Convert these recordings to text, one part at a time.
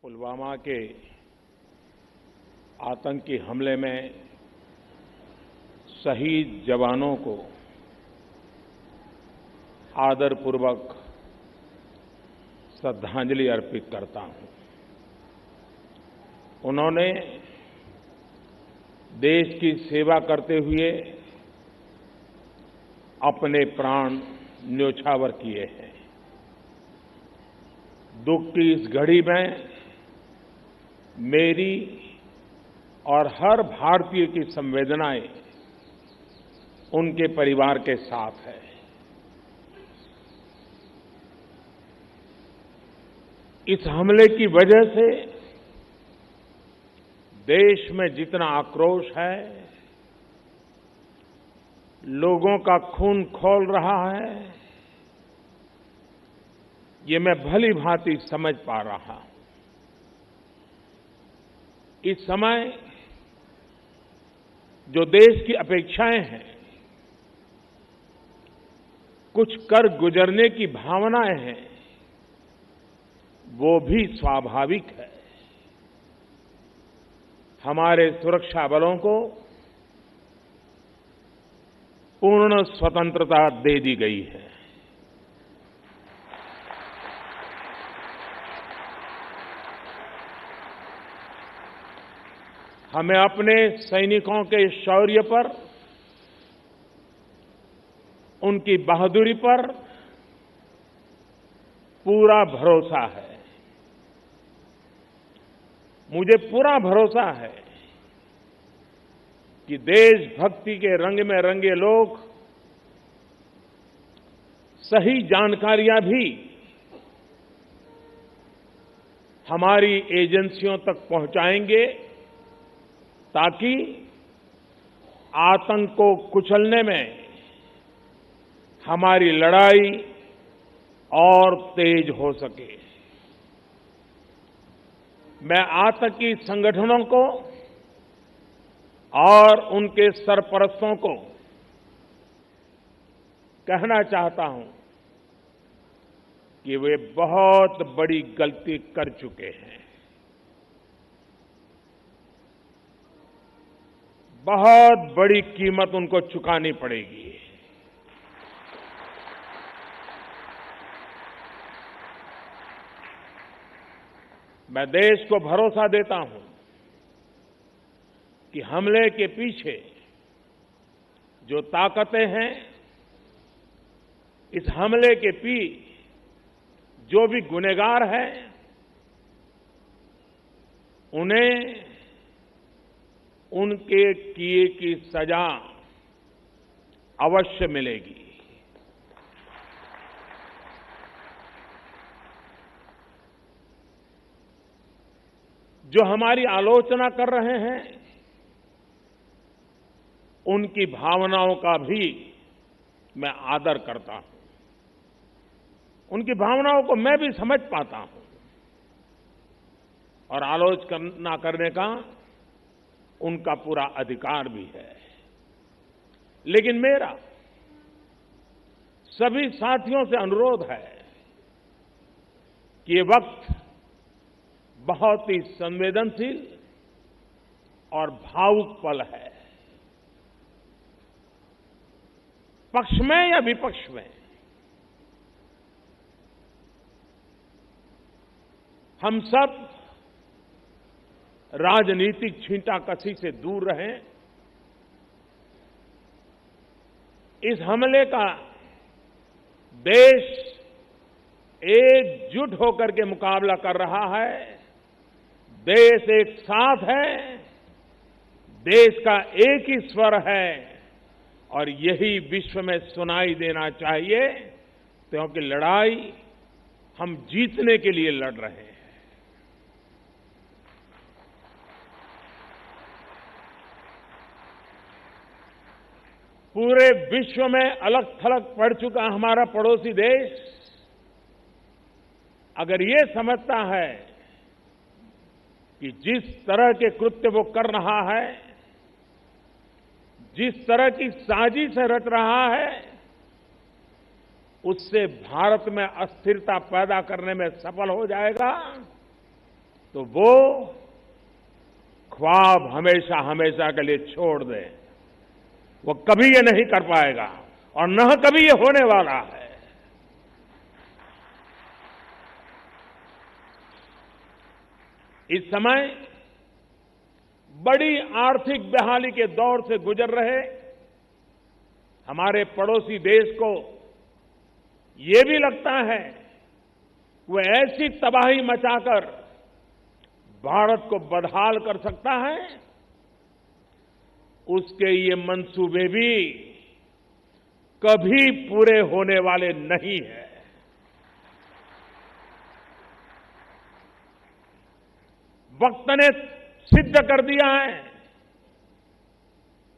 पुलवामा के आतंकी हमले में शहीद जवानों को आदरपूर्वक श्रद्धांजलि अर्पित करता हूं। उन्होंने देश की सेवा करते हुए अपने प्राण न्योछावर किए हैं। दुख की इस घड़ी में मेरी और हर भारतीय की संवेदनाएं उनके परिवार के साथ है। इस हमले की वजह से देश में जितना आक्रोश है, लोगों का खून खौल रहा है, ये मैं भली भांति समझ पा रहा हूं। इस समय जो देश की अपेक्षाएं हैं, कुछ कर गुजरने की भावनाएं हैं, वो भी स्वाभाविक है। हमारे सुरक्षा बलों को पूर्ण स्वतंत्रता दे दी गई है। हमें अपने सैनिकों के शौर्य पर, उनकी बहादुरी पर पूरा भरोसा है। मुझे पूरा भरोसा है कि देशभक्ति के रंग में रंगे लोग सही जानकारियां भी हमारी एजेंसियों तक पहुंचाएंगे, ताकि आतंक को कुचलने में हमारी लड़ाई और तेज हो सके। मैं आतंकी संगठनों को और उनके सरपरस्तों को कहना चाहता हूं कि वे बहुत बड़ी गलती कर चुके हैं। बहुत बड़ी कीमत उनको चुकानी पड़ेगी। मैं देश को भरोसा देता हूं कि हमले के पीछे जो ताकतें हैं, इस हमले के पीछे जो भी गुनहगार हैं, उन्हें उनके किए की सजा अवश्य मिलेगी। जो हमारी आलोचना कर रहे हैं, उनकी भावनाओं का भी मैं आदर करता हूं। उनकी भावनाओं को मैं भी समझ पाता हूं और आलोचना करने का उनका पूरा अधिकार भी है। लेकिन मेरा सभी साथियों से अनुरोध है कि ये वक्त बहुत ही संवेदनशील और भावुक पल है। पक्ष में या विपक्ष में, हम सब राजनीतिक छींटाकशी से दूर रहें। इस हमले का देश एकजुट होकर के मुकाबला कर रहा है। देश एक साथ है, देश का एक ही स्वर है और यही विश्व में सुनाई देना चाहिए, क्योंकि लड़ाई हम जीतने के लिए लड़ रहे हैं। पूरे विश्व में अलग थलग पड़ चुका हमारा पड़ोसी देश अगर ये समझता है कि जिस तरह के कृत्य वो कर रहा है, जिस तरह की साजिश रच रहा है, उससे भारत में अस्थिरता पैदा करने में सफल हो जाएगा, तो वो ख्वाब हमेशा हमेशा के लिए छोड़ दे। वो कभी ये नहीं कर पाएगा और न कभी ये होने वाला है। इस समय बड़ी आर्थिक बहाली के दौर से गुजर रहे हमारे पड़ोसी देश को ये भी लगता है वो ऐसी तबाही मचाकर भारत को बदहाल कर सकता है, उसके ये मंसूबे भी कभी पूरे होने वाले नहीं है। वक्त ने सिद्ध कर दिया है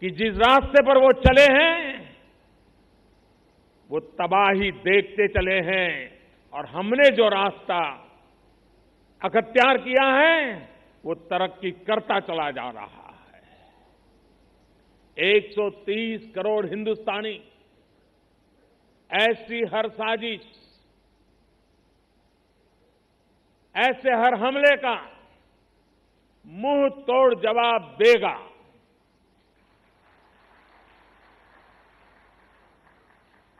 कि जिस रास्ते पर वो चले हैं वो तबाही देखते चले हैं और हमने जो रास्ता अख्तियार किया है वो तरक्की करता चला जा रहा है। 130 करोड़ हिंदुस्तानी ऐसी हर साजिश, ऐसे हर हमले का मुंह तोड़ जवाब देगा।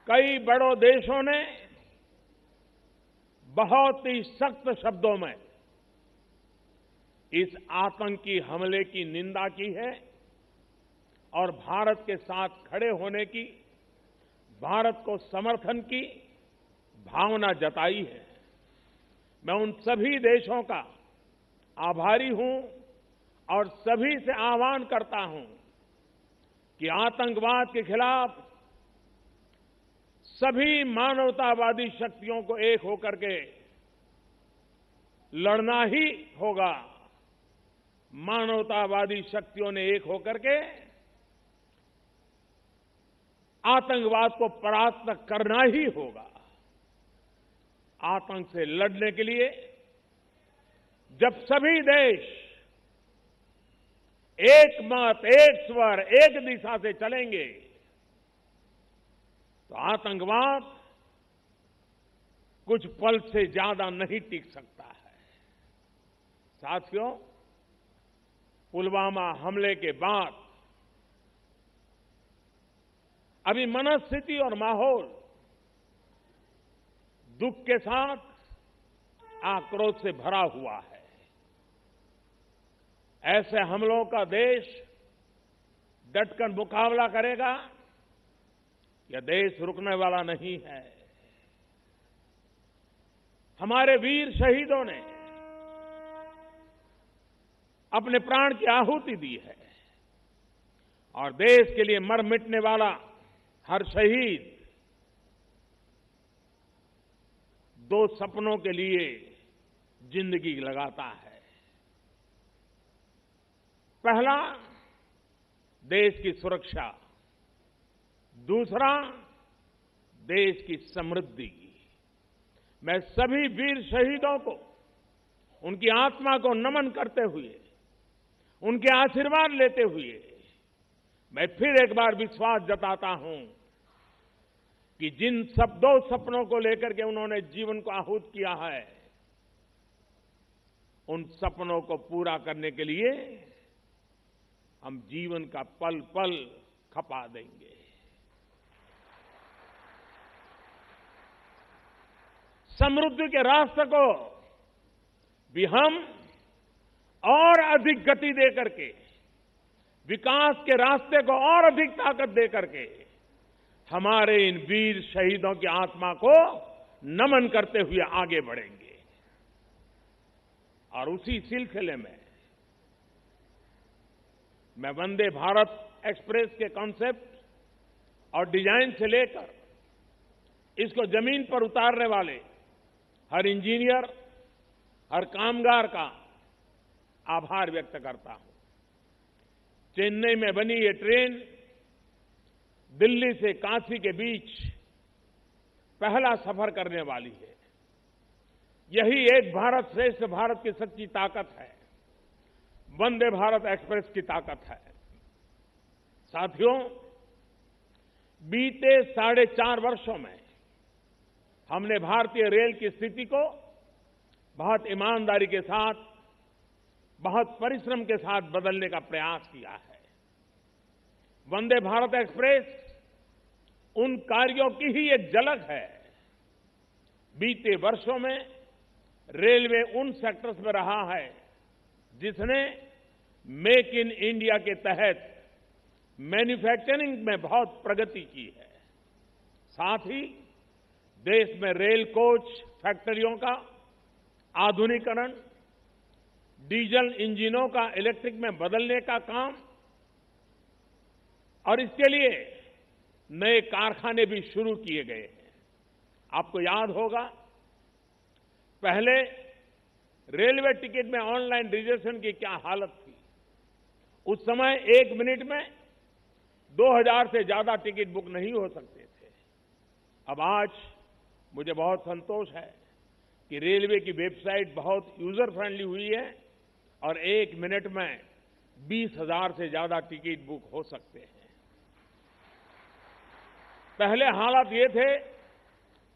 कई बड़ों देशों ने बहुत ही सख्त शब्दों में इस आतंकी हमले की निंदा की है और भारत के साथ खड़े होने की, भारत को समर्थन की भावना जताई है। मैं उन सभी देशों का आभारी हूं और सभी से आह्वान करता हूं कि आतंकवाद के खिलाफ सभी मानवतावादी शक्तियों को एक होकर के लड़ना ही होगा। मानवतावादी शक्तियों ने एक होकर के आतंकवाद को परास्त करना ही होगा। आतंक से लड़ने के लिए जब सभी देश एक मत, एक स्वर, एक दिशा से चलेंगे तो आतंकवाद कुछ पल से ज्यादा नहीं टिक सकता है। साथियों, पुलवामा हमले के बाद अभी मनस्थिति और माहौल दुख के साथ आक्रोश से भरा हुआ है। ऐसे हमलों का देश डटकर मुकाबला करेगा। यह देश रुकने वाला नहीं है। हमारे वीर शहीदों ने अपने प्राण की आहुति दी है और देश के लिए मर मिटने वाला हर शहीद दो सपनों के लिए जिंदगी लगाता है। पहला, देश की सुरक्षा, दूसरा, देश की समृद्धि। मैं सभी वीर शहीदों को उनकी आत्मा को नमन करते हुए, उनके आशीर्वाद लेते हुए मैं फिर एक बार विश्वास जताता हूं कि जिन दो सपनों को लेकर के उन्होंने जीवन को आहूत किया है, उन सपनों को पूरा करने के लिए हम जीवन का पल पल खपा देंगे। समृद्धि के रास्ते को भी हम और अधिक गति देकर के, विकास के रास्ते को और अधिक ताकत देकर के हमारे इन वीर शहीदों की आत्मा को नमन करते हुए आगे बढ़ेंगे। और उसी सिलसिले में मैं वंदे भारत एक्सप्रेस के कॉन्सेप्ट और डिजाइन से लेकर इसको जमीन पर उतारने वाले हर इंजीनियर, हर कामगार का आभार व्यक्त करता हूं। चेन्नई में बनी ये ट्रेन दिल्ली से काशी के बीच पहला सफर करने वाली है। यही एक भारत श्रेष्ठ भारत की सच्ची ताकत है, वंदे भारत एक्सप्रेस की ताकत है। साथियों, बीते 4.5 वर्षों में हमने भारतीय रेल की स्थिति को बहुत ईमानदारी के साथ बहुत परिश्रम के साथ बदलने का प्रयास किया है। वंदे भारत एक्सप्रेस उन कार्यों की ही एक झलक है। बीते वर्षों में रेलवे उन सेक्टर्स में रहा है जिसने मेक इन इंडिया के तहत मैन्युफैक्चरिंग में बहुत प्रगति की है। साथ ही देश में रेल कोच फैक्ट्रियों का आधुनिकीकरण, डीजल इंजनों का इलेक्ट्रिक में बदलने का काम और इसके लिए नए कारखाने भी शुरू किए गए हैं। आपको याद होगा, पहले रेलवे टिकट में ऑनलाइन रिजर्वेशन की क्या हालत थी। उस समय 1 मिनट में 2000 से ज्यादा टिकट बुक नहीं हो सकते थे। अब आज मुझे बहुत संतोष है कि रेलवे की वेबसाइट बहुत यूजर फ्रेंडली हुई है और 1 मिनट में 20,000 से ज्यादा टिकट बुक हो सकते हैं। पहले हालात ये थे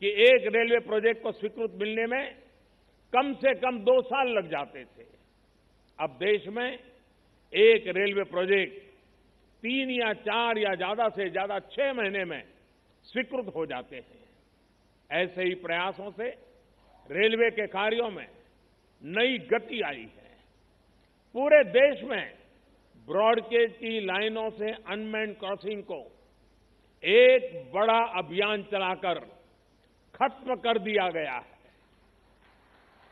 कि एक रेलवे प्रोजेक्ट को स्वीकृत मिलने में कम से कम 2 साल लग जाते थे। अब देश में एक रेलवे प्रोजेक्ट 3 या 4 या ज्यादा से ज्यादा 6 महीने में स्वीकृत हो जाते हैं। ऐसे ही प्रयासों से रेलवे के कार्यों में नई गति आई है। पूरे देश में ब्रॉडगेज की लाइनों से अनमैन्ड क्रॉसिंग को एक बड़ा अभियान चलाकर खत्म कर दिया गया है।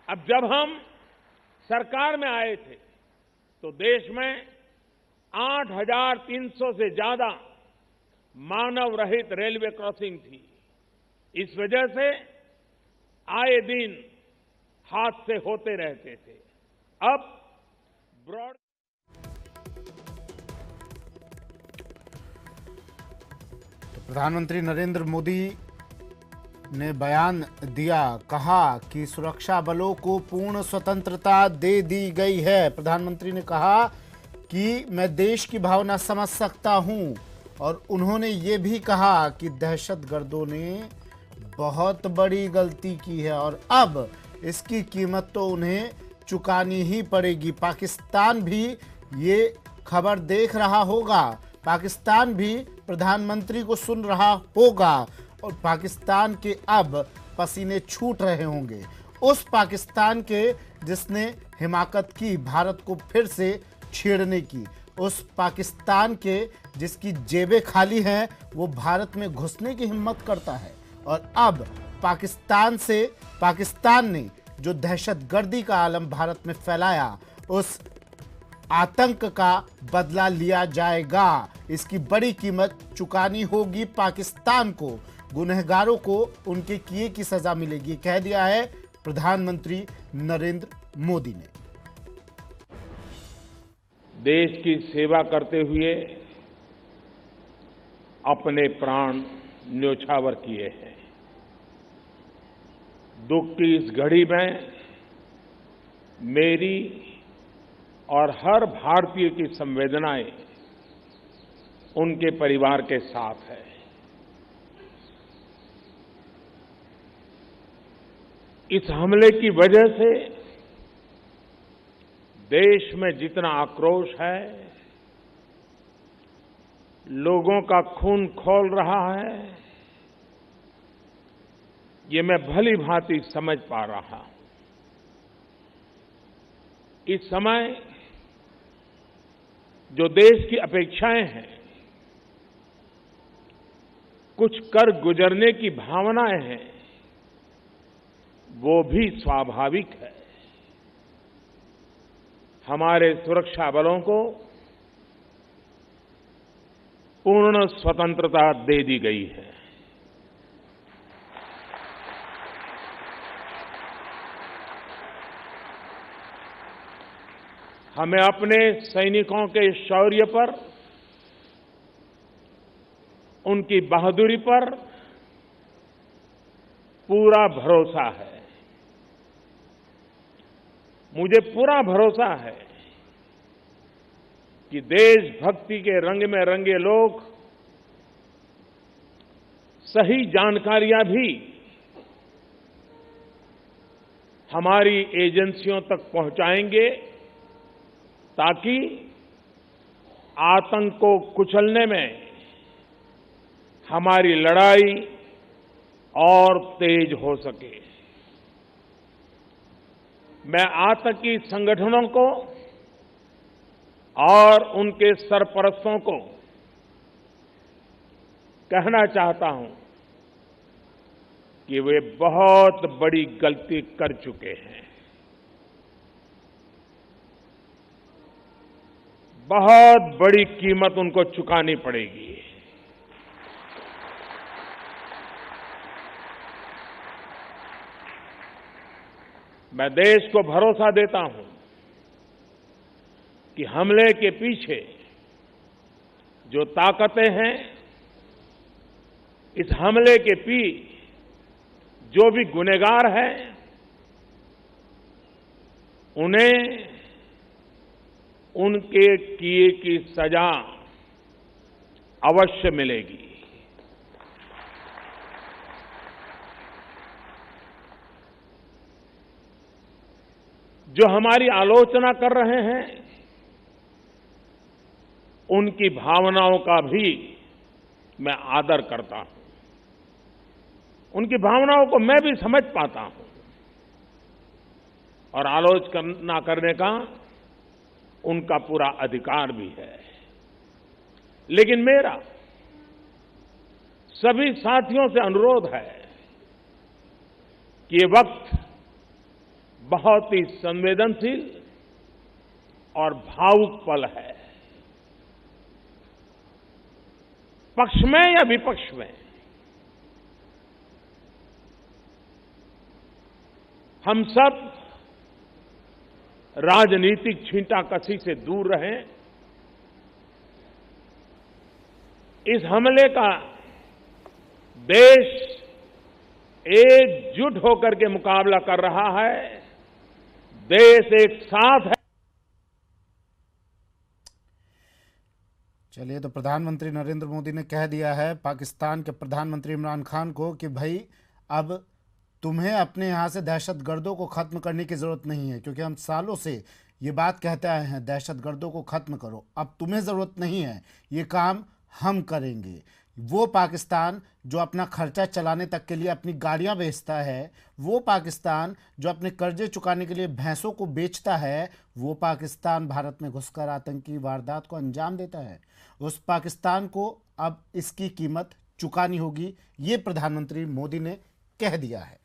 अब जब हम सरकार में आए थे तो देश में 8,300 से ज्यादा मानव रहित रेलवे क्रॉसिंग थी। इस वजह से आए दिन हादसे होते रहते थे। अब ब्रॉड प्रधानमंत्री नरेंद्र मोदी ने बयान दिया, कहा कि सुरक्षा बलों को पूर्ण स्वतंत्रता दे दी गई है। प्रधानमंत्री ने कहा कि मैं देश की भावना समझ सकता हूं और उन्होंने ये भी कहा कि दहशतगर्दों ने बहुत बड़ी गलती की है और अब इसकी कीमत तो उन्हें चुकानी ही पड़ेगी। पाकिस्तान भी ये खबर देख रहा होगा, पाकिस्तान भी प्रधानमंत्री को सुन रहा होगा और पाकिस्तान के अब पसीने छूट रहे होंगे। उस पाकिस्तान के जिसने हिमाकत की भारत को फिर से छेड़ने की, उस पाकिस्तान के जिसकी जेबें खाली हैं, वो भारत में घुसने की हिम्मत करता है। और अब पाकिस्तान ने जो दहशतगर्दी का आलम भारत में फैलाया, उस आतंक का बदला लिया जाएगा। इसकी बड़ी कीमत चुकानी होगी पाकिस्तान को। गुनहगारों को उनके किए की सजा मिलेगी, कह दिया है प्रधानमंत्री नरेंद्र मोदी ने। देश की सेवा करते हुए अपने प्राण न्योछावर किए हैं। दुख की इस घड़ी में मेरी और हर भारतीय की संवेदनाएं उनके परिवार के साथ है। इस हमले की वजह से देश में जितना आक्रोश है, लोगों का खून खौल रहा है, ये मैं भली भांति समझ पा रहा हूं। इस समय जो देश की अपेक्षाएं हैं, कुछ कर गुजरने की भावनाएं हैं, वो भी स्वाभाविक है। हमारे सुरक्षा बलों को पूर्ण स्वतंत्रता दे दी गई है। हमें अपने सैनिकों के शौर्य पर, उनकी बहादुरी पर पूरा भरोसा है। मुझे पूरा भरोसा है कि देशभक्ति के रंग में रंगे लोग सही जानकारियां भी हमारी एजेंसियों तक पहुंचाएंगे ताकि आतंक को कुचलने में हमारी लड़ाई और तेज हो सके। मैं आतंकी संगठनों को और उनके सरपरस्तों को कहना चाहता हूं कि वे बहुत बड़ी गलती कर चुके हैं। बहुत बड़ी कीमत उनको चुकानी पड़ेगी। मैं देश को भरोसा देता हूं कि हमले के पीछे जो ताकतें हैं, इस हमले के पीछे जो भी गुनहगार हैं, उन्हें उनके किए की सजा अवश्य मिलेगी। जो हमारी आलोचना कर रहे हैं, उनकी भावनाओं का भी मैं आदर करता हूं। उनकी भावनाओं को मैं भी समझ पाता हूं और आलोचना करने का उनका पूरा अधिकार भी है। लेकिन मेरा सभी साथियों से अनुरोध है कि ये वक्त बहुत ही संवेदनशील और भावुक पल है। पक्ष में या विपक्ष में, हम सब राजनीतिक छींटाकशी से दूर रहें। इस हमले का देश एकजुट होकर के मुकाबला कर रहा है। देश एक साथ है। चलिए, तो प्रधानमंत्री नरेंद्र मोदी ने कह दिया है पाकिस्तान के प्रधानमंत्री इमरान खान को कि भाई अब तुम्हें अपने यहाँ से दहशतगर्दों को खत्म करने की जरूरत नहीं है, क्योंकि हम सालों से ये बात कहते आए हैं दहशतगर्दों को खत्म करो। अब तुम्हें जरूरत नहीं है, ये काम हम करेंगे। वो पाकिस्तान जो अपना खर्चा चलाने तक के लिए अपनी गाड़ियां बेचता है, वो पाकिस्तान जो अपने कर्जे चुकाने के लिए भैंसों को बेचता है, वो पाकिस्तान भारत में घुसकर आतंकी वारदात को अंजाम देता है। उस पाकिस्तान को अब इसकी कीमत चुकानी होगी, ये प्रधानमंत्री मोदी ने कह दिया है।